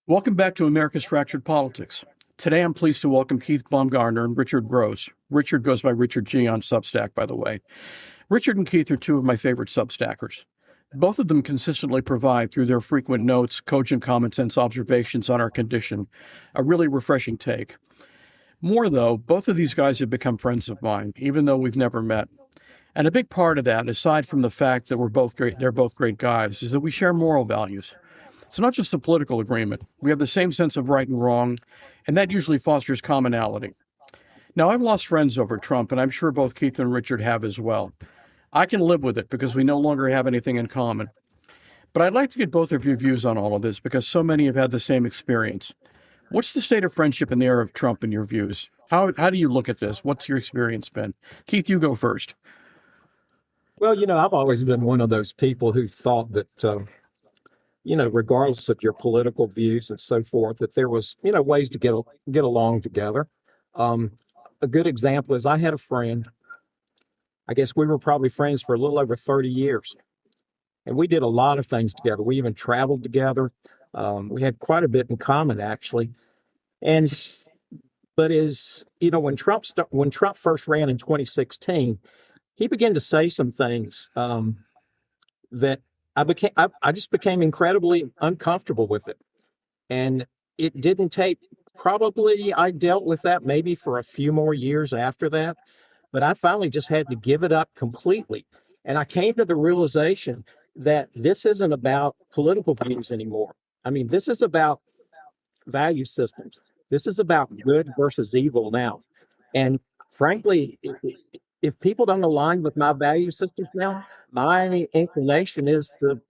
Welcome back to America's Fractured Politics. Today I'm pleased to welcome Keith Bumgarner and Richard Gross. Richard goes by Richard G on Substack, by the way. Richard and Keith are two of my favorite Substackers. Both of them consistently provide, through their frequent notes, cogent common sense observations on our condition, a really refreshing take. More though, both of these guys have become friends of mine, even though we've never met. And a big part of that, aside from the fact that they're both great guys, is that we share moral values. It's not just a political agreement. We have the same sense of right and wrong, and that usually fosters commonality. Now, I've lost friends over Trump, and I'm sure both Keith and Richard have as well. I can live with it because we no longer have anything in common. But I'd like to get both of your views on all of this because so many have had the same experience. What's the state of friendship in the era of Trump in your views? How do you look at this? What's your experience been? Keith, you go first. Well, I've always been one of those people who thought that, regardless of your political views and so forth, that there was, ways to get along together. A good example is I had a friend. I guess we were probably friends for a little over 30 years, and we did a lot of things together. We even traveled together. We had quite a bit in common, actually. And but when Trump first ran in 2016, he began to say some things that I just became incredibly uncomfortable with it. And it didn't take, probably I dealt with that maybe for a few more years after that, but I finally just had to give it up completely. And I came to the realization that this isn't about political views anymore. I mean, this is about value systems. This is about good versus evil now. And frankly, if people don't align with my value systems now, my inclination is to,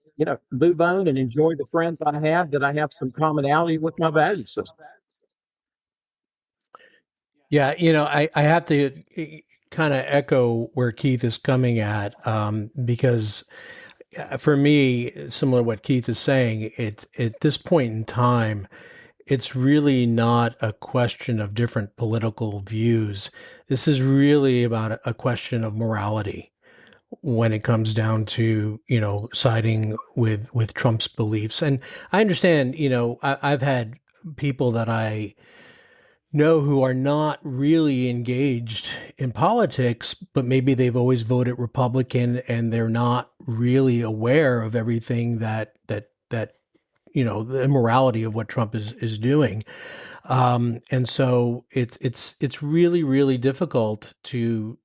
move on and enjoy the friends I have that I have some commonality with my value system. Yeah, I have to kind of echo where Keith is coming at, because for me, similar to what Keith is saying, at this point in time, it's really not a question of different political views. This is really about a question of morality when it comes down to, siding with Trump's beliefs. And I understand, I've had people that I know who are not really engaged in politics, but maybe they've always voted Republican and they're not really aware of everything that the immorality of what Trump is doing. And so it's really, really difficult to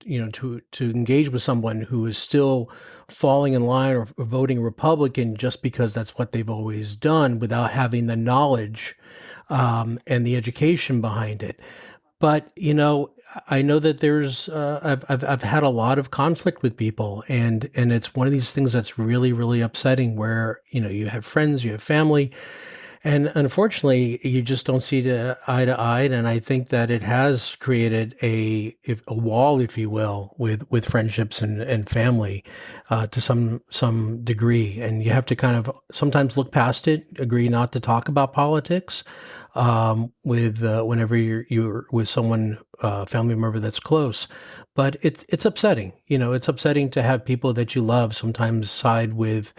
engage with someone who is still falling in line or voting Republican just because that's what they've always done without having the knowledge and the education behind it. But I know that there's I've had a lot of conflict with people, and it's one of these things that's really, really upsetting. Where you have friends, you have family, and unfortunately, you just don't see eye to eye. And I think that it has created a wall, if you will, with friendships and family to some degree. And you have to kind of sometimes look past it, agree not to talk about politics whenever you're with someone, family member that's close. But it's upsetting. It's upsetting to have people that you love sometimes side with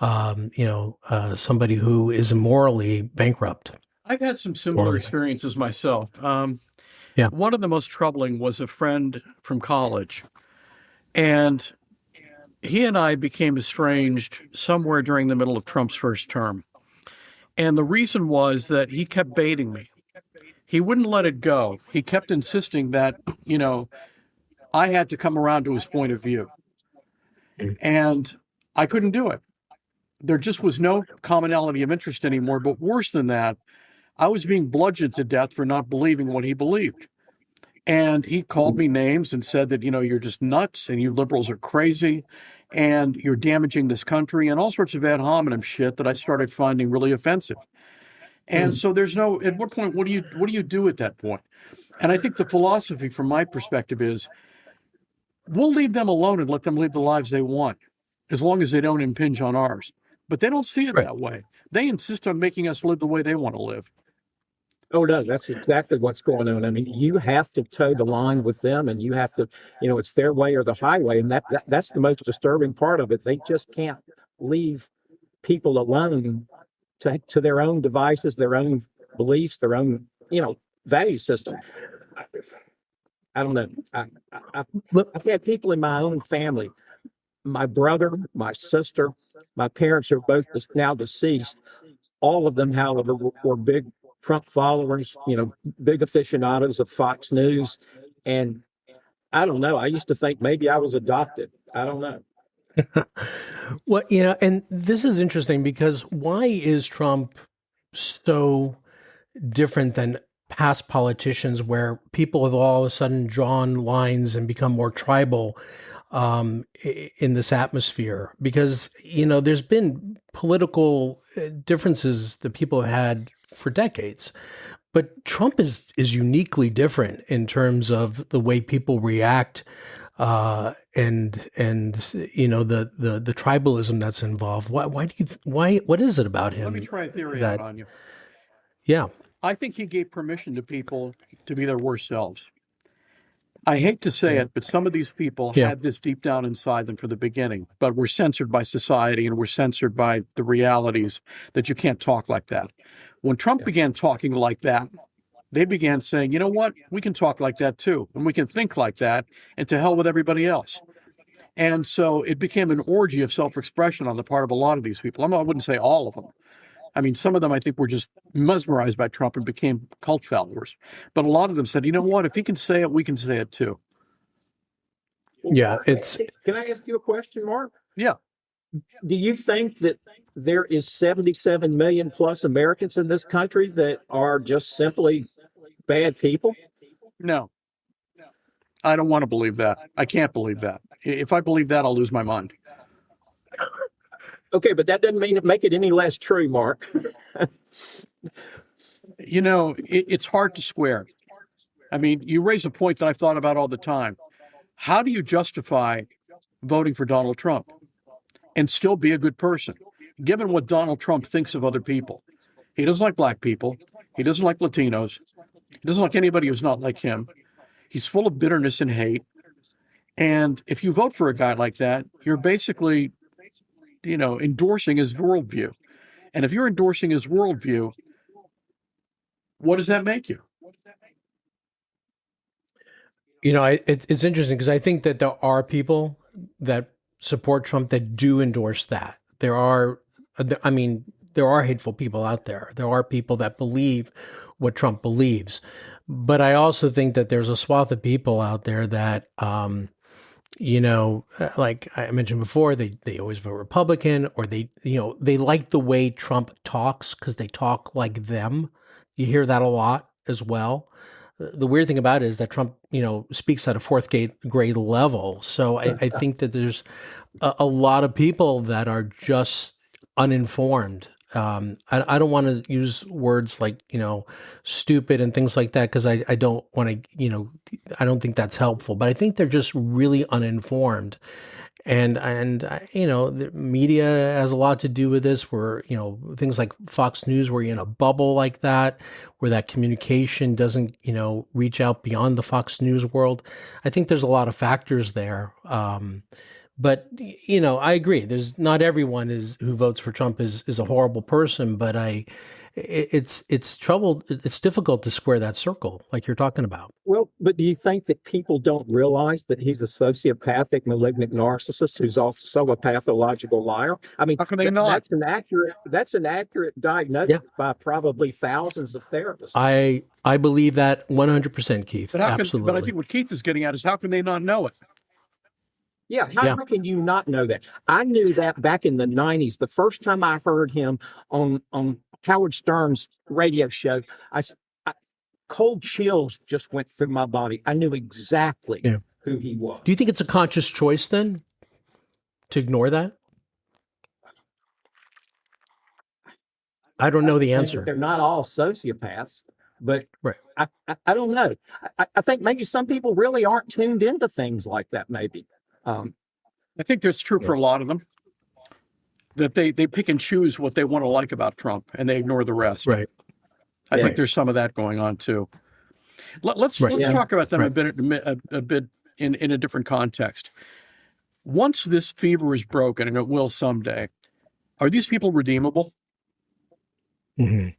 somebody who is morally bankrupt. I've had some similar experiences myself. Yeah. One of the most troubling was a friend from college, and he and I became estranged somewhere during the middle of Trump's first term. And the reason was that he kept baiting me. He wouldn't let it go. He kept insisting that, I had to come around to his point of view. And I couldn't do it. There just was no commonality of interest anymore. But worse than that, I was being bludgeoned to death for not believing what he believed. And he called me names and said that, you're just nuts and you liberals are crazy and you're damaging this country and all sorts of ad hominem shit that I started finding really offensive. And so at what point, what do you do at that point? And I think the philosophy from my perspective is we'll leave them alone and let them live the lives they want, as long as they don't impinge on ours. But they don't see it that way. They insist on making us live the way they want to live. Oh, no, that's exactly what's going on. I mean, you have to toe the line with them, and you have to, it's their way or the highway. And that's the most disturbing part of it. They just can't leave people alone to their own devices, their own beliefs, their own, value system. I, I don't know. I've had people in my own family, my brother, my sister, my parents are both now deceased. All of them, however, were big Trump followers, big aficionados of Fox News. And I don't know. I used to think maybe I was adopted. I don't know. Well, and this is interesting because why is Trump so different than past politicians where people have all of a sudden drawn lines and become more tribal in this atmosphere? Because, there's been political differences that people have had for decades. But Trump is uniquely different in terms of the way people react and the tribalism that's involved. What is it about him? Let me try a theory out on you. Yeah. I think he gave permission to people to be their worst selves. I hate to say it, but some of these people had this deep down inside them from the beginning, but were censored by society and were censored by the realities that you can't talk like that. When Trump began talking like that, they began saying, you know what, we can talk like that too, and we can think like that, and to hell with everybody else. And so it became an orgy of self-expression on the part of a lot of these people. I wouldn't say all of them. I mean, some of them, I think, were just mesmerized by Trump and became cult followers. But a lot of them said, you know what, if he can say it, we can say it too. Yeah, Can I ask you a question, Mark? Yeah. Do you think that there is 77 million plus Americans in this country that are just simply bad people? No. I don't want to believe that. I can't believe that. If I believe that, I'll lose my mind. Okay, but that doesn't make it any less true, Mark. It's hard to square. I mean, you raise a point that I've thought about all the time. How do you justify voting for Donald Trump and still be a good person, given what Donald Trump thinks of other people? He doesn't like black people. He doesn't like Latinos. He doesn't like anybody who's not like him. He's full of bitterness and hate. And if you vote for a guy like that, you're basically, endorsing his worldview. And if you're endorsing his worldview, what does that make you? It's interesting because I think that there are people that support Trump that do endorse that. There are hateful people out there. There are people that believe what Trump believes. But I also think that there's a swath of people out there that, like I mentioned before, they always vote Republican, or they like the way Trump talks because they talk like them. You hear that a lot as well. The weird thing about it is that Trump, speaks at a fourth grade level. So I think that there's a lot of people that are just uninformed. I don't want to use words like, stupid and things like that because I don't want to, I don't think that's helpful. But I think they're just really uninformed. And the media has a lot to do with this, where, things like Fox News, where you're in a bubble like that, where that communication doesn't, reach out beyond the Fox News world. I think there's a lot of factors there. But, I agree. There's not everyone who votes for Trump is a horrible person, but it's difficult to square that circle like you're talking about. Well, but do you think that people don't realize that he's a sociopathic, malignant narcissist who's also a pathological liar? I mean, how can they not? That's an accurate diagnosis by probably thousands of therapists. I believe that 100%, Keith. Absolutely. But I think what Keith is getting at is how can they not know it? Yeah, how can you not know that? I knew that back in the 90s. The first time I heard him on Howard Stern's radio show, cold chills just went through my body. I knew exactly who he was. Do you think it's a conscious choice then to ignore that? I don't know the answer. They're not all sociopaths, but right. I don't know. I think maybe some people really aren't tuned into things like that, maybe. I think that's true for a lot of them, that they pick and choose what they want to like about Trump and they ignore the rest. Right. I think there's some of that going on too. Let's talk about them a bit in a different context. Once this fever is broken, and it will someday, are these people redeemable? Mhm.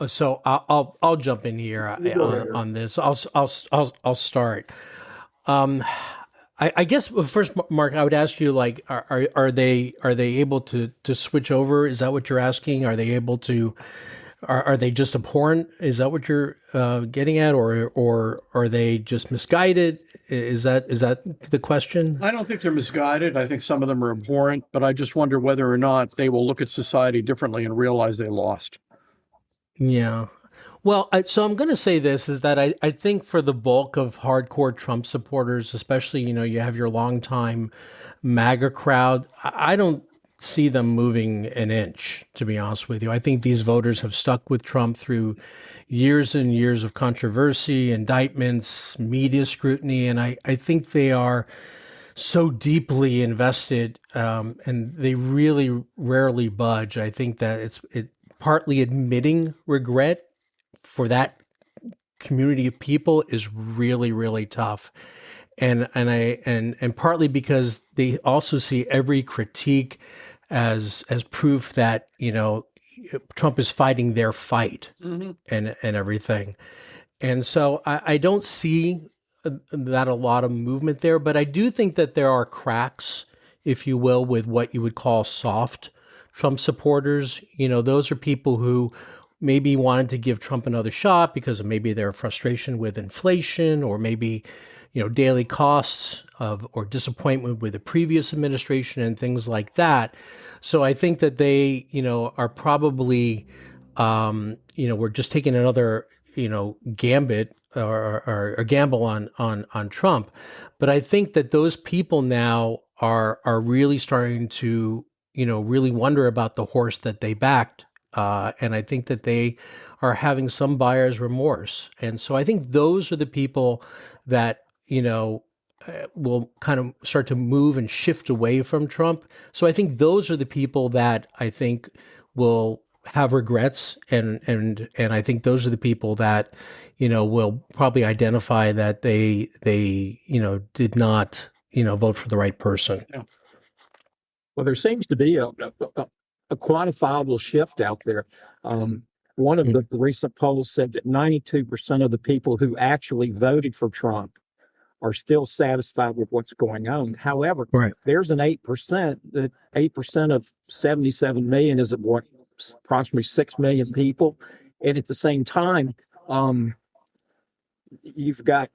So I'll jump in here You go right on this. I'll start. Um, I guess first, Mark, I would ask you like, are they able to switch over? Is that what you're asking? Are they able to? Are they just abhorrent? Is that what you're getting at, or are they just misguided? Is that the question? I don't think they're misguided. I think some of them are abhorrent, but I just wonder whether or not they will look at society differently and realize they lost. Yeah. Well, so I'm going to say this is that I think for the bulk of hardcore Trump supporters, especially, you have your longtime MAGA crowd, I don't see them moving an inch, to be honest with you. I think these voters have stuck with Trump through years and years of controversy, indictments, media scrutiny, and I think they are so deeply invested, and they really rarely budge. I think that it partly admitting regret for that community of people is really really tough, and partly because they also see every critique as proof that Trump is fighting their fight Mm-hmm. and everything. And so I don't see that a lot of movement there, but I do think that there are cracks, if you will, with what you would call soft Trump supporters. Those are people who maybe wanted to give Trump another shot because of maybe their frustration with inflation, or maybe, daily costs of or disappointment with the previous administration and things like that. So I think that they, are probably, we're just taking another, gambit or gamble on Trump. But I think that those people now are really starting to, really wonder about the horse that they backed. And I think that they are having some buyer's remorse. And so I think those are the people that, will kind of start to move and shift away from Trump. So I think those are the people that I think will have regrets, and I think those are the people that will probably identify that they did not vote for the right person. Yeah. Well, there seems to be a quantifiable shift out there. One of the recent polls said that 92% of the people who actually voted for Trump are still satisfied with what's going on. However, Right. there's an 8%, that 8% of 77 million is what, approximately 6 million people. And at the same time, um, you've got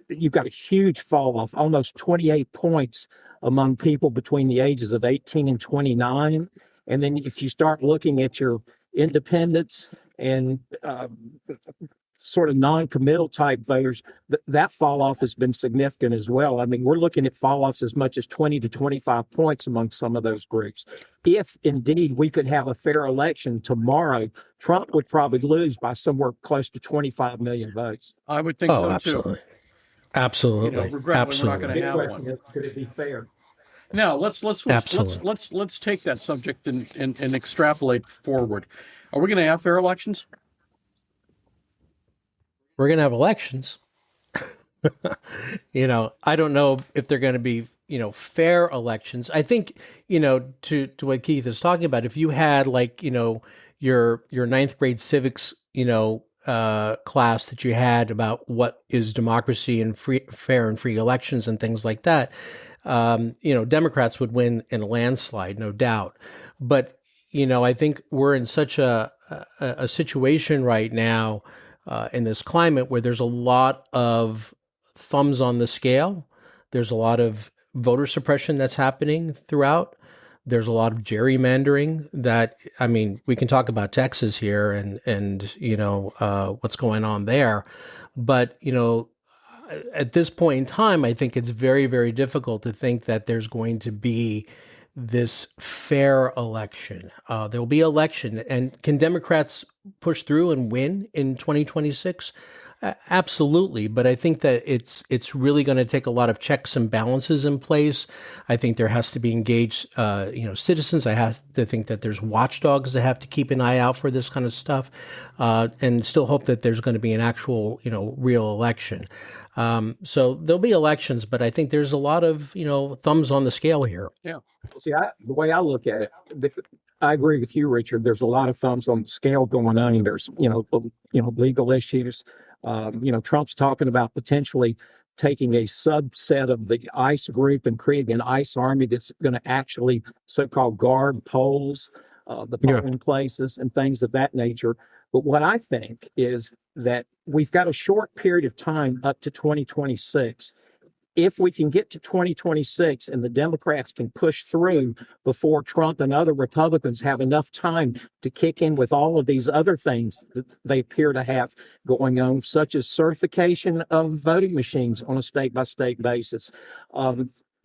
a huge fall off, almost 28 points among people between the ages of 18 and 29. And then if you start looking at your independents and sort of non-committal type voters, that fall off has been significant as well. I mean, we're looking at fall offs as much as 20 to 25 points among some of those groups. If indeed we could have a fair election tomorrow, Trump would probably lose by somewhere close to 25 million votes. I would think Oh, so absolutely. too. Absolutely. Regretfully, we're not going to Big have question one. is, could it be fair? Now let's take that subject and extrapolate forward. Are we going to have fair elections? We're going to have elections. I don't know if they're going to be, fair elections. I think, to what Keith is talking about, if you had like, your ninth grade civics, class that you had about what is democracy and fair and free elections and things like that, Democrats would win in a landslide, no doubt. But, I think we're in such a situation right now in this climate where there's a lot of thumbs on the scale. There's a lot of voter suppression that's happening throughout. There's a lot of gerrymandering that, I mean, we can talk about Texas here and what's going on there. But, at this point in time, I think it's very, very difficult to think that there's going to be this fair election. There will be election. And can Democrats push through and win in 2026? Absolutely, but I think that it's really going to take a lot of checks and balances in place. I think there has to be engaged, citizens. I have to think that there's watchdogs that have to keep an eye out for this kind of stuff, and still hope that there's going to be an actual, real election. So there'll be elections, but I think there's a lot of, thumbs on the scale here. Yeah. See, the way I look at it, I agree with you, Richard. There's a lot of thumbs on the scale going on. There's, legal issues. Trump's talking about potentially taking a subset of the ICE group and creating an ICE army that's going to actually so-called guard polls, the polling places and things of that nature. But what I think is that we've got a short period of time up to 2026. If we can get to 2026 and the Democrats can push through before Trump and other Republicans have enough time to kick in with all of these other things that they appear to have going on, such as certification of voting machines on a state by state basis.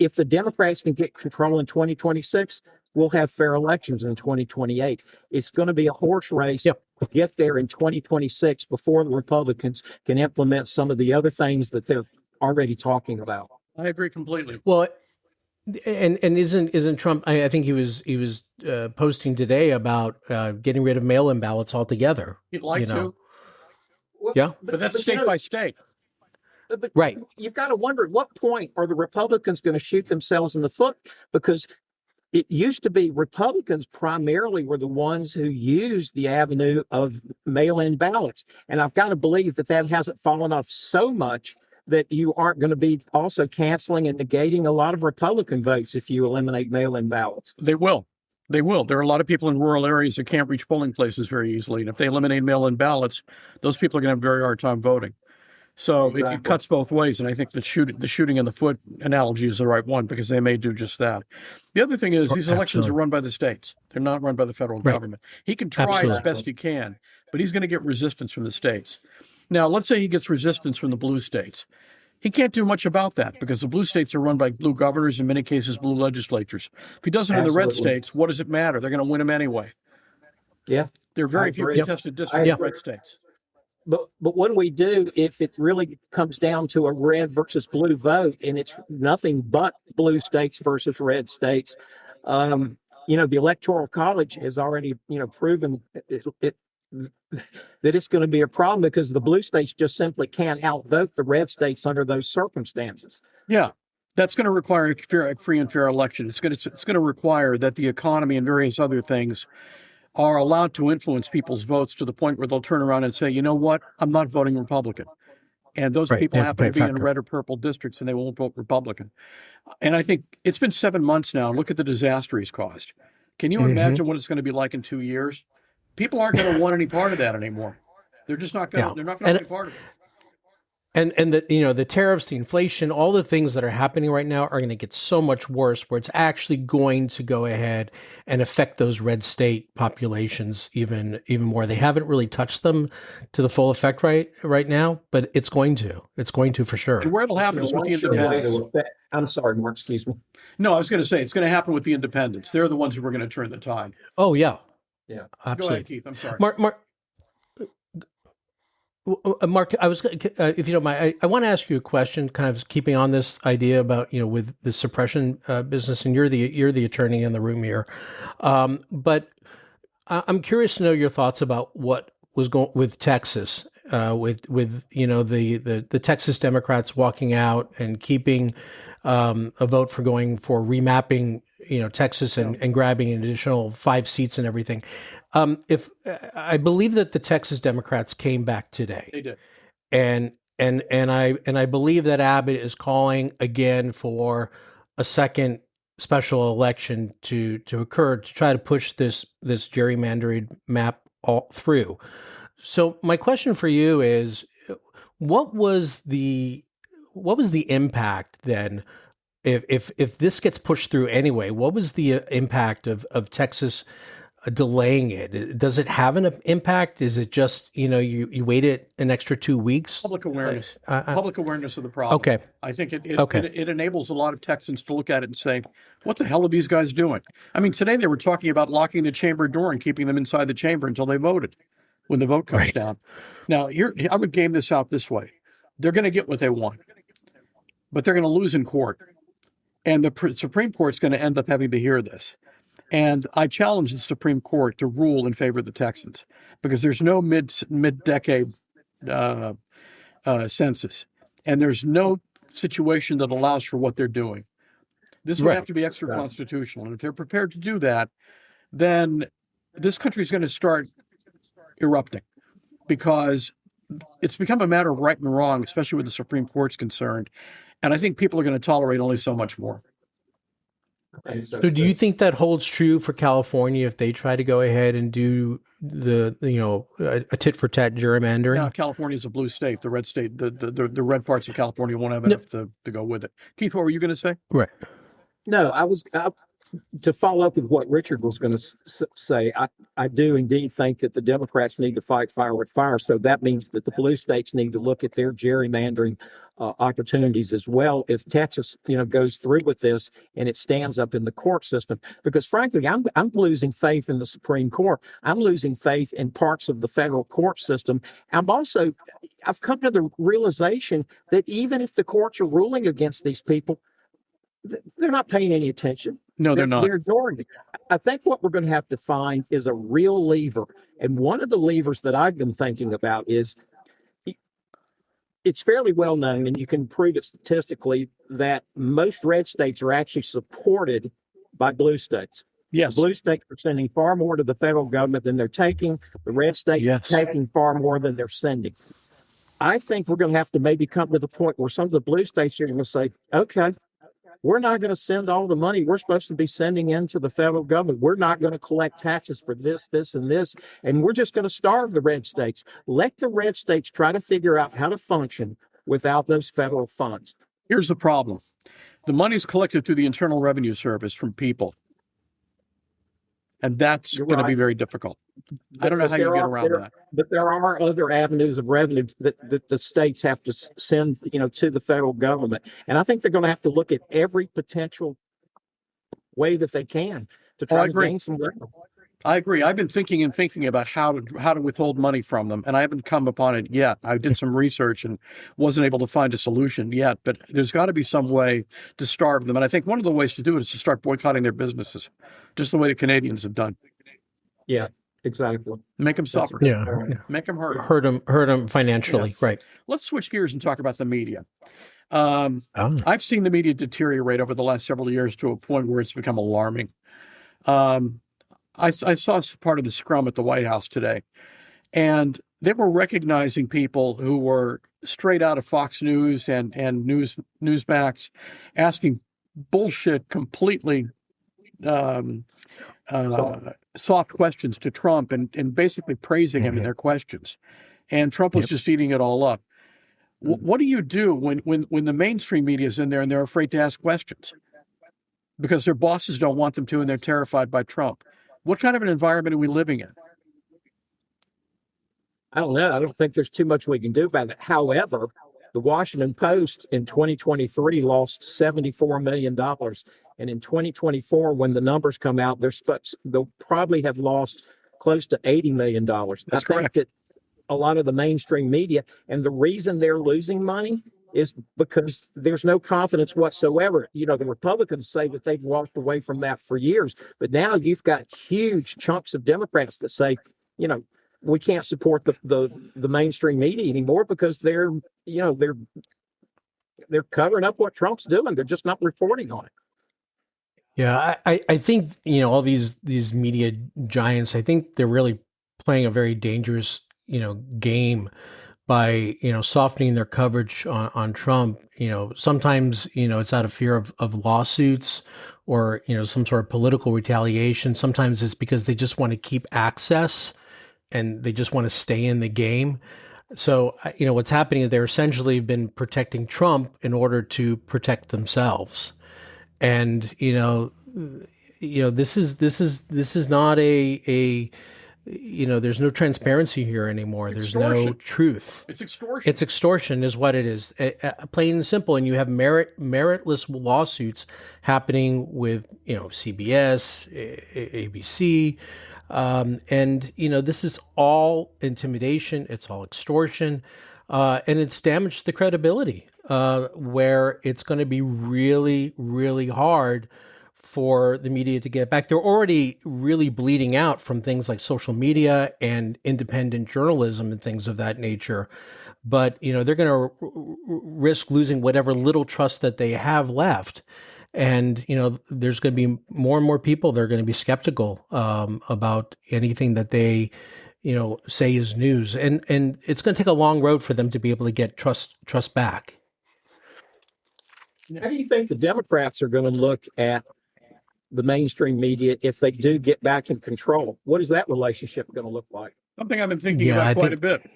If the Democrats can get control in 2026, we'll have fair elections in 2028. It's going to be a horse race to get there in 2026 before the Republicans can implement some of the other things that they're already talking about. I agree completely. Well, and isn't Trump? I think he was posting today about getting rid of mail-in ballots altogether. He'd like to. Well, but that's state by state. But right. You've got to wonder at what point are the Republicans going to shoot themselves in the foot? Because it used to be Republicans primarily were the ones who used the avenue of mail-in ballots. And I've got to believe that hasn't fallen off so much that you aren't going to be also canceling and negating a lot of Republican votes if you eliminate mail-in ballots. They will. They will. There are a lot of people in rural areas that can't reach polling places very easily. And if they eliminate mail-in ballots, those people are going to have a very hard time voting. So exactly. It cuts both ways. And I think the shooting in the foot analogy is the right one because they may do just that. The other thing is these elections are run by the states. They're not run by the federal government. He can try as best he can, but he's going to get resistance from the states. Now, let's say he gets resistance from the blue states. He can't do much about that because the blue states are run by blue governors, in many cases, blue legislatures. If he does it in the red states, what does it matter? They're going to win him anyway. Yeah. There are very few contested districts in red states. But what do we do if it really comes down to a red versus blue vote and it's nothing but blue states versus red states? The Electoral College has already, proven that it's going to be a problem because the blue states just simply can't outvote the red states under those circumstances. Yeah, that's going to require a free and fair election. It's going to require that the economy and various other things are allowed to influence people's votes to the point where they'll turn around and say, you know what, I'm not voting Republican. And those people happen to be in red or purple districts and they won't vote Republican. And I think it's been 7 months now. Look at the disaster he's caused. Can you imagine what it's going to be like in 2 years? People aren't going to want any part of that anymore. They're just not going to. They're not going to want any part of it. And the tariffs, the inflation, all the things that are happening right now are going to get so much worse. Where it's actually going to go ahead and affect those red state populations even more. They haven't really touched them to the full effect right now, but it's going to. It's going to for sure. And where it'll happen is with the independents. I'm sorry, Mark. Excuse me. No, I was going to say it's going to happen with the independents. They're the ones who are going to turn the tide. Oh yeah. Yeah, absolutely. Go ahead, Keith. I'm sorry, Mark. I was, if you don't mind, I want to ask you a question, kind of keeping on this idea about with the suppression business, and you're the attorney in the room here, but I'm curious to know your thoughts about what was going with Texas, with the Texas Democrats walking out and keeping a vote for going for remapping. Texas and grabbing an additional 5 seats and everything. If I believe that the Texas Democrats came back today, they did, and I believe that Abbott is calling again for a second special election to occur to try to push this gerrymandered map all through. So my question for you is, what was the impact then? If this gets pushed through anyway, what was the impact of Texas delaying it? Does it have an impact? Is it just, you waited an extra 2 weeks? Public awareness. Public awareness of the problem. Okay. I think it enables a lot of Texans to look at it and say, what the hell are these guys doing? I mean, today they were talking about locking the chamber door and keeping them inside the chamber until they voted. when the vote comes Right. down. Now, I would game this out this way. They're going to get what they want, but they're going to lose in court. And the Supreme Court's going to end up having to hear this. And I challenge the Supreme Court to rule in favor of the Texans because there's no mid-decade census, and there's no situation that allows for what they're doing. This would have to be extra constitutional. And if they're prepared to do that, then this country is going to start erupting because it's become a matter of right and wrong, especially with the Supreme Court's concerned. And I think people are going to tolerate only so much more. So do you think that holds true for California if they try to go ahead and do a tit for tat gerrymandering? Now, California is a blue state. The red state, the red parts of California won't have enough to go with it. Keith, what were you going to say? Right. No, to follow up with what Richard was going to say, I do indeed think that the Democrats need to fight fire with fire. So that means that the blue states need to look at their gerrymandering opportunities as well. If Texas, goes through with this and it stands up in the court system, because frankly, I'm losing faith in the Supreme Court. I'm losing faith in parts of the federal court system. I've come to the realization that even if the courts are ruling against these people, they're not paying any attention. No, they're not. They're ignoring it. I think what we're going to have to find is a real lever. And one of the levers that I've been thinking about is it's fairly well known, and you can prove it statistically, that most red states are actually supported by blue states. Yes. The blue states are sending far more to the federal government than they're taking. The red states are taking far more than they're sending. I think we're going to have to maybe come to the point where some of the blue states are going to say, okay, we're not going to send all the money we're supposed to be sending into the federal government. We're not going to collect taxes for this, this, and this, and we're just going to starve the red states. Let the red states try to figure out how to function without those federal funds. Here's the problem. The money's collected through the Internal Revenue Service from people, and that's going to be very difficult. I don't know how you get around that. But there are other avenues of revenue that the states have to send, to the federal government. And I think they're going to have to look at every potential way that they can to try to gain some revenue. I agree. I've been thinking about how to withhold money from them, and I haven't come upon it yet. I did some research and wasn't able to find a solution yet, but there's got to be some way to starve them. And I think one of the ways to do it is to start boycotting their businesses, just the way the Canadians have done. Yeah. Exactly. Make them suffer. Yeah. Make them hurt. Hurt them financially. Yeah. Right. Let's switch gears and talk about the media. I've seen the media deteriorate over the last several years to a point where it's become alarming. I saw part of the scrum at the White House today, and they were recognizing people who were straight out of Fox News and Newsmax, asking bullshit, completely soft questions to Trump and basically praising him in their questions. And Trump was just eating it all up. What do you do when the mainstream media is in there and they're afraid to ask questions because their bosses don't want them to and they're terrified by Trump? What kind of an environment are we living in? I don't know. I don't think there's too much we can do about it. However, the Washington Post in 2023 lost $74 million. And in 2024, when the numbers come out, they'll probably have lost close to $80 million. That's correct. I think that a lot of the mainstream media, and the reason they're losing money is because there's no confidence whatsoever. The Republicans say that they've walked away from that for years, but now you've got huge chunks of Democrats that say, we can't support the mainstream media anymore because they're covering up what Trump's doing. They're just not reporting on it. Yeah, I think, all these media giants, I think they're really playing a very dangerous, game by, softening their coverage on Trump. Sometimes, it's out of fear of lawsuits or, some sort of political retaliation. Sometimes it's because they just want to keep access and they just want to stay in the game. So, what's happening is they're essentially been protecting Trump in order to protect themselves. And, this is not a there's no transparency here anymore. There's no Extortion. truth. It's extortion. It's extortion is what it is, plain and simple. And you have meritless lawsuits happening with, CBS, ABC. And, this is all intimidation. It's all extortion. And it's damaged the credibility, where it's going to be really, really hard for the media to get back. They're already really bleeding out from things like social media and independent journalism and things of that nature. But, they're going to risk losing whatever little trust that they have left. And, there's going to be more and more people that are going to be skeptical about anything that they, say is news. And it's going to take a long road for them to be able to get trust back. How do you think the Democrats are going to look at the mainstream media if they do get back in control? What is that relationship going to look like? Something I've been thinking about quite a bit.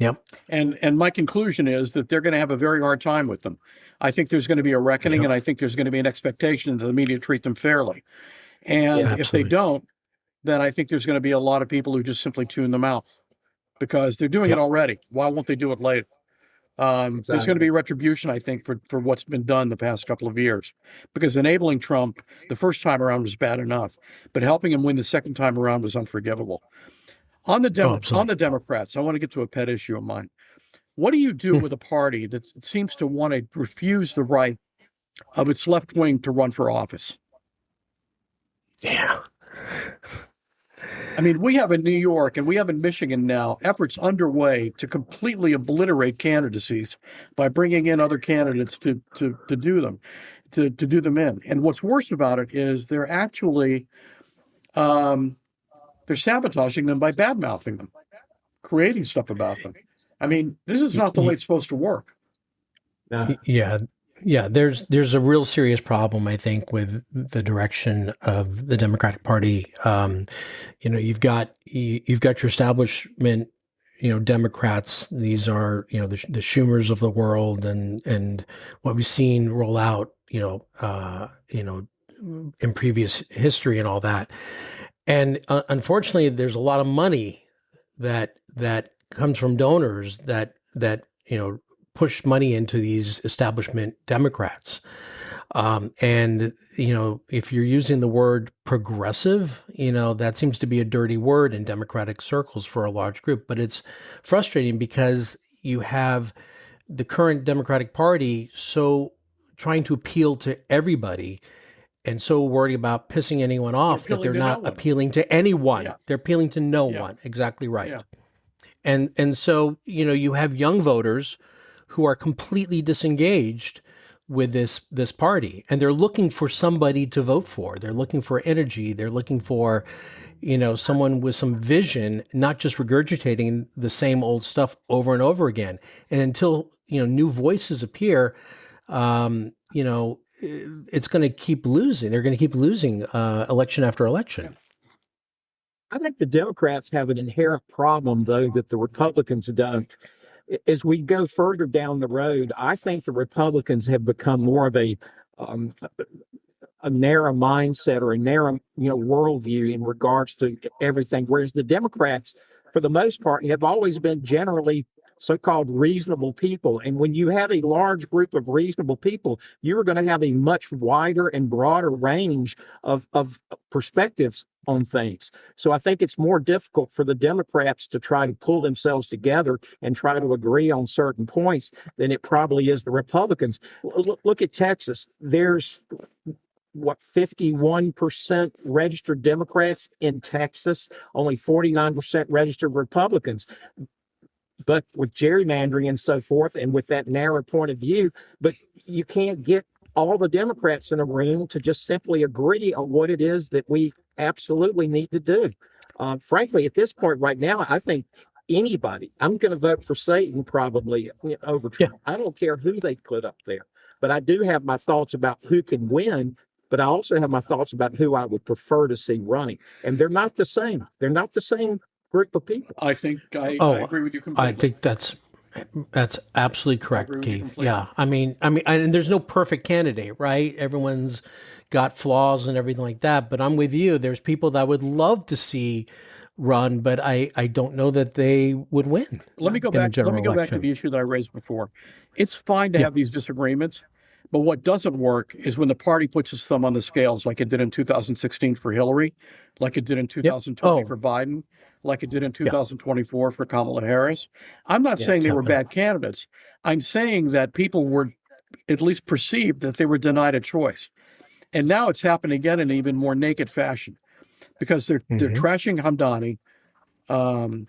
Yep. And my conclusion is that they're going to have a very hard time with them. I think there's going to be a reckoning, and I think there's going to be an expectation that the media treat them fairly. And if they don't, then I think there's going to be a lot of people who just simply tune them out because they're doing it already. Why won't they do it later? There's going to be retribution, I think, for what's been done the past couple of years, because enabling Trump the first time around was bad enough, but helping him win the second time around was unforgivable. On the Democrats, I want to get to a pet issue of mine. What do you do with a party that seems to want to refuse the right of its left wing to run for office? Yeah. I mean, we have in New York and we have in Michigan now efforts underway to completely obliterate candidacies by bringing in other candidates to do them, to do them in. And what's worse about it is they're actually they're sabotaging them by bad-mouthing them, creating stuff about them. I mean, this is not the way it's supposed to work. Yeah. Yeah, there's a real serious problem, I think, with the direction of the Democratic Party. You've got your establishment, Democrats. These are, the Schumers of the world, and what we've seen roll out, in previous history and all that. And unfortunately, there's a lot of money that comes from donors that push money into these establishment Democrats. And, if you're using the word progressive, that seems to be a dirty word in Democratic circles for a large group. But it's frustrating because you have the current Democratic Party so trying to appeal to everybody and so worried about pissing anyone off that they're not appealing to anyone. Yeah. They're appealing to no one. Exactly right. Yeah. And so, you have young voters who are completely disengaged with this party, and they're looking for somebody to vote for. They're looking for energy. They're looking for, someone with some vision, not just regurgitating the same old stuff over and over again. And until, new voices appear, it's going to keep losing. They're going to keep losing election after election. I think the Democrats have an inherent problem, though, that the Republicans don't. As we go further down the road, I think the Republicans have become more of a narrow mindset or a narrow, worldview in regards to everything, whereas the Democrats, for the most part, have always been generally so-called reasonable people. And when you have a large group of reasonable people, you're going to have a much wider and broader range of perspectives on things. So I think it's more difficult for the Democrats to try to pull themselves together and try to agree on certain points than it probably is the Republicans. Look at Texas. There's 51% registered Democrats in Texas, only 49% registered Republicans. But with gerrymandering and so forth, and with that narrow point of view, but you can't get all the Democrats in a room to just simply agree on what it is that we absolutely need to do. Frankly, at this point right now, I think anybody, I'm going to vote for Satan probably over Trump. Yeah. I don't care who they put up there, but I do have my thoughts about who can win. But I also have my thoughts about who I would prefer to see running. And they're not the same. They're not the same group of people. I think I agree with you completely. I think that's That's absolutely I agree correct, with you Keith. completely. Yeah, and there's no perfect candidate, right? Everyone's got flaws and everything like that. But I'm with you. There's people that I would love to see run, but I don't know that they would win Let me go in a back. Let general me go back to election. the issue that I raised before. It's fine to Yeah. have these disagreements, but what doesn't work is when the party puts its thumb on the scales, like it did in 2016 for Hillary, like it did in Yep. 2020 Oh, for Biden, like it did in yeah. 2024 for Kamala Harris. I'm not Yeah. saying they were Exactly. bad candidates. I'm saying that people were at least perceived that they were denied a choice. And now it's happened again in an even more naked fashion because they're Hmm. trashing Hamdani, um,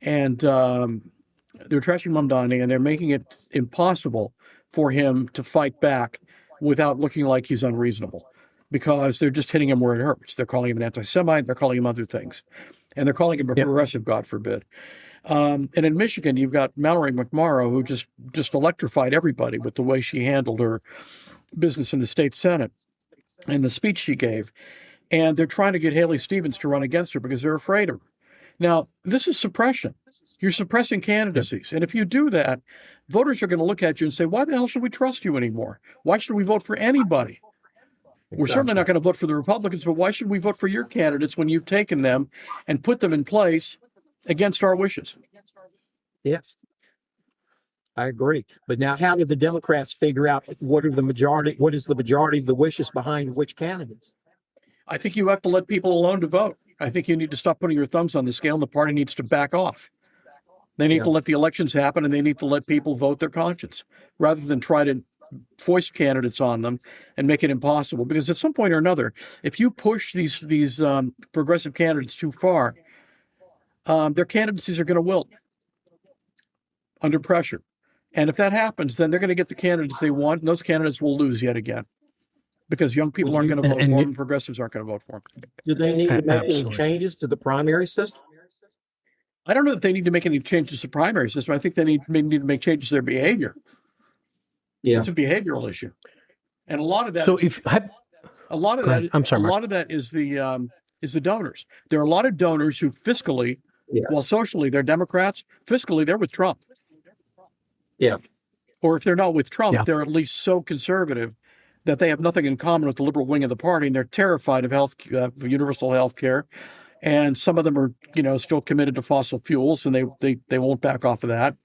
and they're trashing Mamdani, and they're making it impossible for him to fight back without looking like he's unreasonable, because they're just hitting him where it hurts. They're calling him an anti-Semite. They're calling him other things, and they're calling him a Yep. progressive, God forbid. And in Michigan, you've got Mallory McMorrow, who just electrified everybody with the way she handled her business in the state senate and the speech she gave. And they're trying to get Haley Stevens to run against her because they're afraid of her. Now, this is suppression. You're suppressing Yep. candidacies. And if you do that, voters are going to look at you and say, why the hell should we trust you anymore? Why should we vote for anybody? We're certainly Exactly. not going to vote for the Republicans, but why should we vote for your candidates when you've taken them and put them in place against our wishes? Yes, I agree. But now, how do the Democrats figure out what are the majority? What is the majority of the wishes behind which candidates? I think you have to let people alone to vote. I think you need to stop putting your thumbs on the scale, and the party needs to back off. They need Yeah. to let the elections happen, and they need to let people vote their conscience rather than try to foist candidates on them and make it impossible. Because at some point or another, if you push these progressive candidates too far, their candidacies are going to wilt under pressure. And if that happens, then they're going to get the candidates they want, and those candidates will lose yet again because young people Would aren't you, going to vote for And them, and progressives aren't going to vote for them. do they need to make any absolutely. changes to the primary system? I don't know that they need to make any changes to the primary system. I think they need to make changes to their behavior. Yeah. It's a behavioral issue, and a lot of that So is if I, a lot of go that ahead. I'm a sorry, Mark. lot of that is the donors. There are a lot of donors who fiscally, Yeah. while socially they're Democrats, fiscally they're with Trump. Yeah. Or if they're not with Trump, Yeah. they're at least so conservative that they have nothing in common with the liberal wing of the party, and they're terrified of universal health care. And some of them are, still committed to fossil fuels, and they won't back off of that.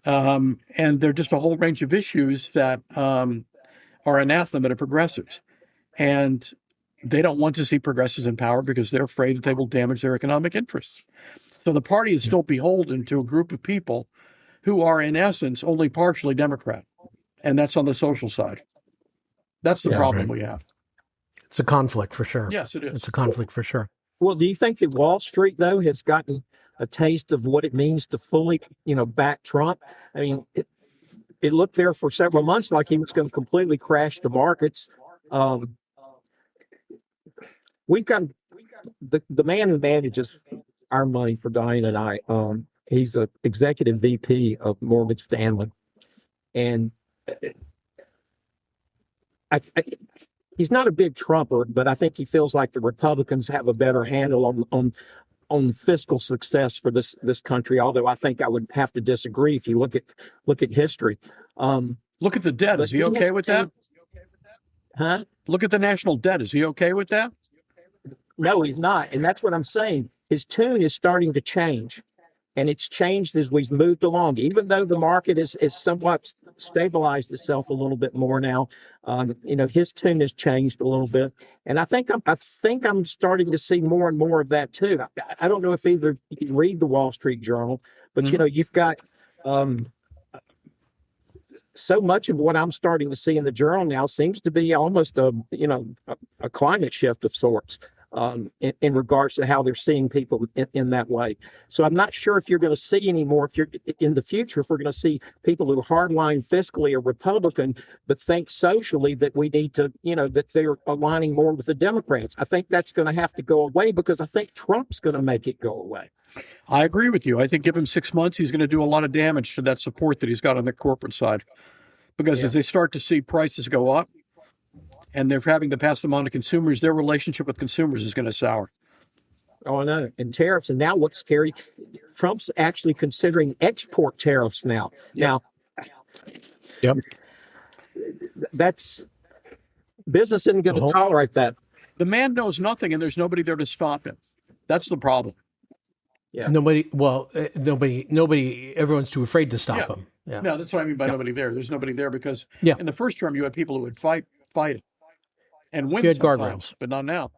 And there are just a whole range of issues that are anathema to progressives. And they don't want to see progressives in power because they're afraid that they will damage their economic interests. So the party is still beholden to a group of people who are, in essence, only partially Democrat. And that's on the social side. That's the Yeah. problem Right. we have. It's a conflict for sure. Yes, it is. It's a conflict for sure. Well, do you think that Wall Street, though, has gotten a taste of what it means to fully, back Trump? I mean, it looked there for several months like he was going to completely crash the markets. Um, we've got the man who manages our money for Diane and I. He's the executive VP of Morgan Stanley, and he's not a big Trumper, but I think he feels like the Republicans have a better handle on fiscal success for this country. Although I think I would have to disagree if you look at history. Look at the debt. But Is he okay with that? Huh? Look at the national debt. Is he okay with that? No, he's not, and that's what I'm saying. His tune is starting to change, and it's changed as we've moved along. Even though the market is somewhat stabilized itself a little bit more now, his tune has changed a little bit, and I think I'm starting to see more and more of that too. I don't know if either you can read the Wall Street Journal, but you've got so much of what I'm starting to see in the journal now seems to be almost a climate shift of sorts. In regards to how they're seeing people in that way. So I'm not sure if you're going to see any more, if you're in the future, if we're going to see people who hardline fiscally or Republican, but think socially that we need to, that they're aligning more with the Democrats. I think that's going to have to go away because I think Trump's going to make it go away. I agree with you. I think give him 6 months, he's going to do a lot of damage to that support that he's got on the corporate side. Because as they start to see prices go up, and they're having to pass them on to consumers, their relationship with consumers is going to sour. Oh, I know. And tariffs. And now what's scary, Trump's actually considering export tariffs now. Now, Yep. that's business isn't going to Uh-huh. tolerate that. The man knows nothing, and there's nobody there to stop him. That's the problem. Yeah. Nobody. Well, nobody. Everyone's too afraid to stop him. Yeah. No, that's what I mean by nobody there. There's nobody there because Yeah. in the first term you had people who would fight and win You had sometimes, guardrails. but not now.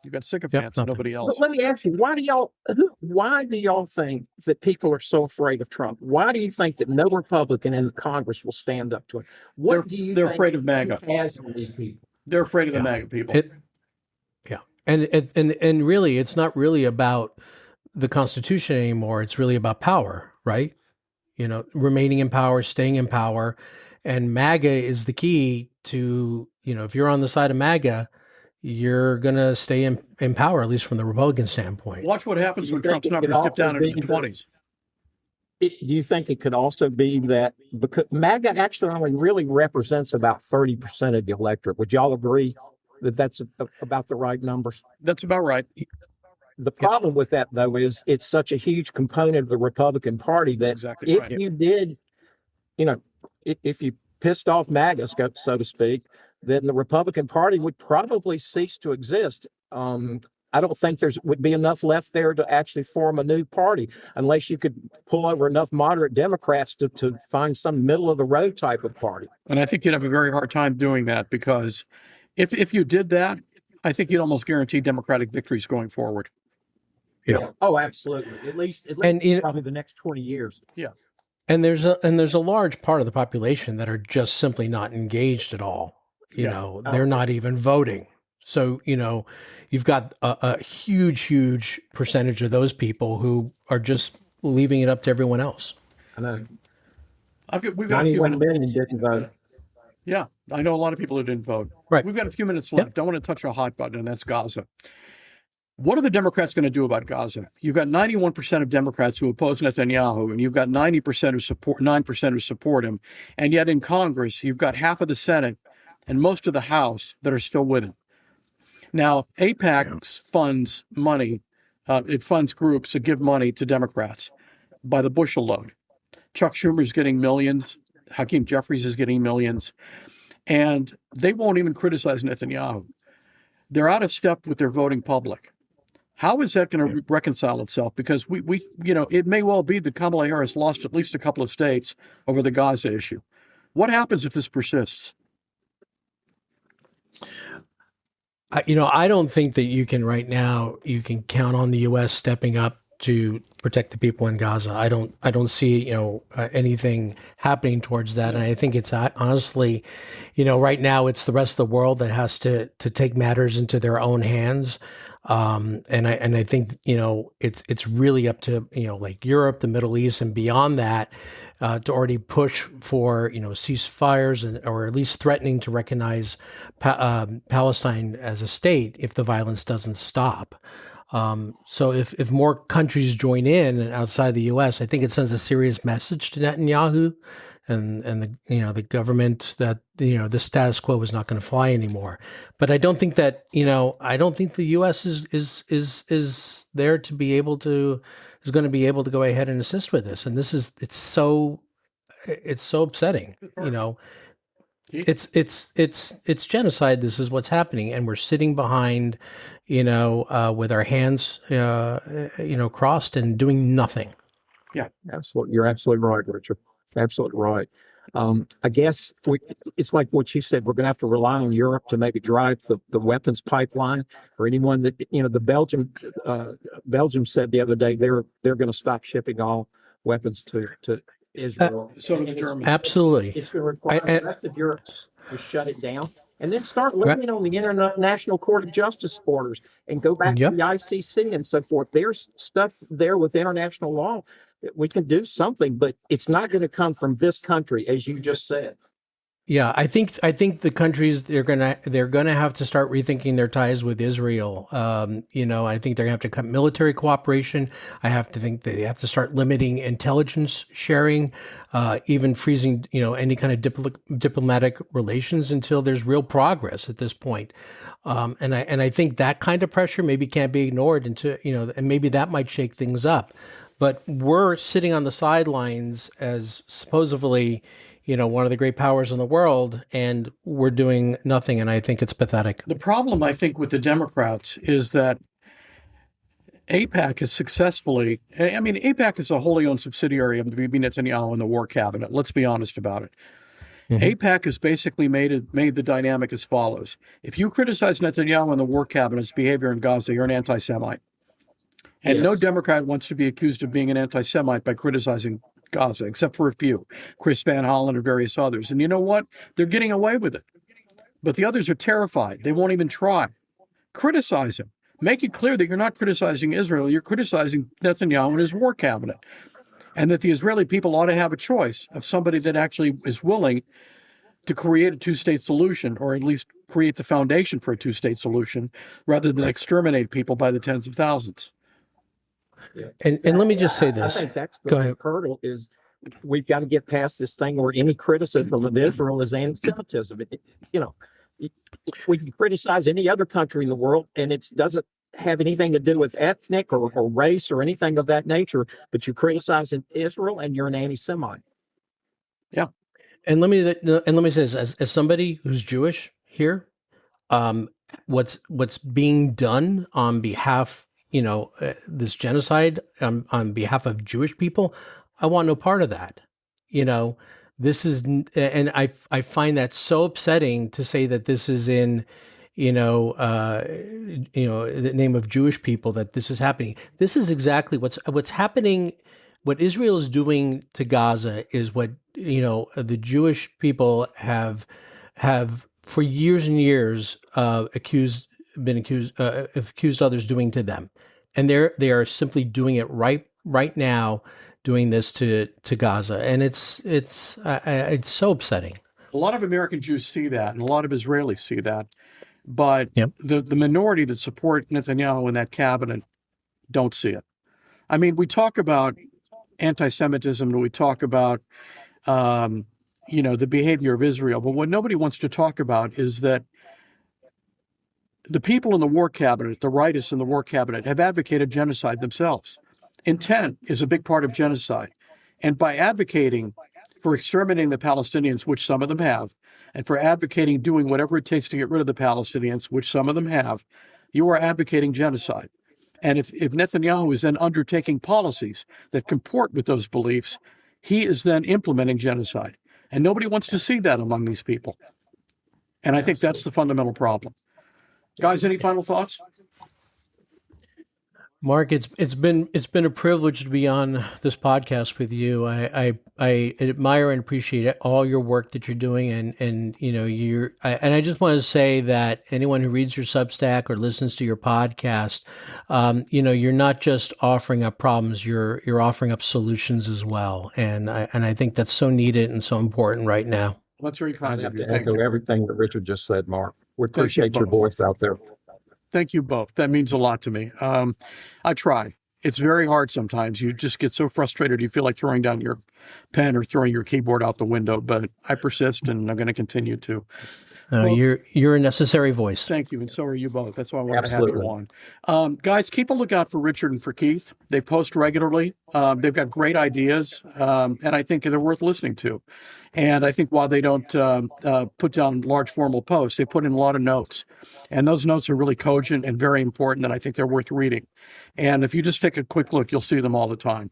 You've got sycophants and nothing. nobody else. But let me ask you, why do y'all think that people are so afraid of Trump? Why do you think that no Republican in Congress will stand up to him? What do you They're think afraid of MAGA. he has on these people? They're afraid of the Yeah. MAGA people. Yeah. And really, it's not really about the Constitution anymore. It's really about power, right? You know, remaining in power, staying in power. And MAGA is the key to, you know, if you're on the side of MAGA, you're going to stay in power, at least from the Republican standpoint. Watch what happens when Do you Trump's think it could numbers dip also down into be the that- 20s. Do you think it could also be that because MAGA actually only really represents about 30% of the electorate? Would y'all agree that that's about the right numbers? That's about right. The problem with that, though, is it's such a huge component of the Republican Party that exactly if right. you did, you know, if you pissed off MAGA, so to speak, then the Republican Party would probably cease to exist. I don't think would be enough left there to actually form a new party unless you could pull over enough moderate Democrats to find some middle of the road type of party. And I think you'd have a very hard time doing that because if you did that, I think you'd almost guarantee Democratic victories going forward. Yeah. Oh, absolutely. At least And, you know, probably the next 20 years. Yeah. And there's a large part of the population that are just simply not engaged at all. You Yeah. know, they're not even voting. So, you know, you've got a huge percentage of those people who are just leaving it up to everyone else. I know. We've got a few 91 minutes. million didn't vote. Yeah, I know a lot of people who didn't vote. Right. We've got a few minutes left. I want to touch a hot button, and that's Gaza. What are the Democrats going to do about Gaza? You've got 91% of Democrats who oppose Netanyahu, and you've got 9% who support him. And yet in Congress, you've got half of the Senate and most of the House that are still with him. Now, AIPAC funds money. It funds groups that give money to Democrats by the bushel load. Chuck Schumer's getting millions. Hakeem Jeffries is getting millions. And they won't even criticize Netanyahu. They're out of step with their voting public. How is that going to reconcile itself? Because we it may well be that Kamala Harris lost at least a couple of states over the Gaza issue. What happens if this persists? I don't think that you can right now, you can count on the U.S. stepping up to protect the people in Gaza. I don't see, anything happening towards that. And I think it's honestly, right now it's the rest of the world that has to take matters into their own hands. And I think, it's really up to, like Europe, the Middle East, and beyond that, to already push for, ceasefires or at least threatening to recognize Palestine as a state if the violence doesn't stop. So if more countries join in and outside the U.S., I think it sends a serious message to Netanyahu and the government that the status quo is not going to fly anymore. But I don't think that I don't think the U.S. is there to be able to is going to be able to go ahead and assist with this. And it's so upsetting. It's genocide. This is what's happening, and we're sitting behind, with our hands, crossed and doing nothing. Yeah, absolutely. You're absolutely right, Richard. Absolutely right. I guess it's like what you said. We're going to have to rely on Europe to maybe drive the weapons pipeline, or anyone that the Belgium said the other day they're going to stop shipping all weapons to Israel. So do the Germans. Absolutely. It's going to require the rest of Europe to shut it down and then start looking on the International Court of Justice orders and go back to the ICC and so forth. There's stuff there with international law that we can do something, but it's not going to come from this country, as you just said. Yeah, I think the countries they're gonna have to start rethinking their ties with Israel. I think they're gonna have to cut military cooperation. I have to think they have to start limiting intelligence sharing, even freezing any kind of diplomatic relations until there's real progress at this point. And I think that kind of pressure maybe can't be ignored until and maybe that might shake things up. But we're sitting on the sidelines as supposedly one of the great powers in the world, and we're doing nothing. And I think it's pathetic. The problem, I think, with the Democrats is that AIPAC is successfully, I mean, AIPAC is a wholly owned subsidiary of Bibi Netanyahu and the war cabinet. Let's be honest about it. AIPAC has basically made the dynamic as follows. If you criticize Netanyahu and the war cabinet's behavior in Gaza, you're an anti-Semite. And no Yes. Democrat wants to be accused of being an anti-Semite by criticizing Gaza, except for a few, Chris Van Hollen and various others. And you know what? They're getting away with it. But the others are terrified. They won't even try. Criticize him. Make it clear that you're not criticizing Israel. You're criticizing Netanyahu and his war cabinet. And that the Israeli people ought to have a choice of somebody that actually is willing to create a two-state solution, or at least create the foundation for a two-state solution, rather than exterminate people by the tens of thousands. Yeah. And let me just say I this. think that's Go the ahead. hurdle is we've got to get past this thing where any criticism of Israel is anti-Semitism. We can criticize any other country in the world, and it doesn't have anything to do with ethnic or race or anything of that nature. But you criticize Israel, and you're an anti-Semite. Yeah. And let me say this as somebody who's Jewish here, what's being done on behalf, this genocide on behalf of Jewish people, I want no part of that. This is, and I find that so upsetting to say that this is in, the name of Jewish people that this is happening. This is exactly what's happening. What Israel is doing to Gaza is what the Jewish people have for years and years accused others doing to them, and they are simply doing it right now, doing this to Gaza, and it's so upsetting. A lot of American Jews see that, and a lot of Israelis see that. But Yep. the minority that support Netanyahu and that cabinet don't see it. I mean, we talk about anti-Semitism, and we talk about the behavior of Israel. But what nobody wants to talk about is that the people in the war cabinet, the rightists in the war cabinet, have advocated genocide themselves. Intent is a big part of genocide. And by advocating for exterminating the Palestinians, which some of them have, and for advocating doing whatever it takes to get rid of the Palestinians, which some of them have, you are advocating genocide. And if Netanyahu is then undertaking policies that comport with those beliefs, he is then implementing genocide. And nobody wants to see that among these people. And I think that's the fundamental problem. Guys, any final thoughts? Mark, it's been a privilege to be on this podcast with you. I admire and appreciate all your work that you're doing, and I just want to say that anyone who reads your Substack or listens to your podcast, you're not just offering up problems, you're offering up solutions as well, and I think that's so needed and so important right now. Well, that's very I kind have of you. to Thank echo you. everything that Richard just said, Mark. We Thank you appreciate your both. voice out there. Thank you both. That means a lot to me. I try. It's very hard sometimes. You just get so frustrated you feel like throwing down your pen or throwing your keyboard out the window. But I persist, and I'm going to continue to. Well, You're a necessary voice. Thank you, and so are you both. That's why I wanted Absolutely. to have you on. Guys, keep a lookout for Richard and for Keith. They post regularly. They've got great ideas, and I think they're worth listening to. And I think while they don't put down large formal posts, they put in a lot of notes. And those notes are really cogent and very important, and I think they're worth reading. And if you just take a quick look, you'll see them all the time.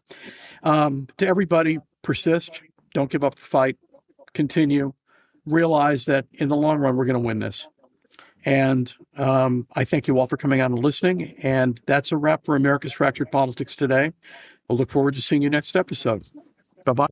To everybody, persist. Don't give up the fight. Continue. Realize that in the long run, we're going to win this. And I thank you all for coming out and listening. And that's a wrap for America's Fractured Politics today. We'll look forward to seeing you next episode. Bye-bye.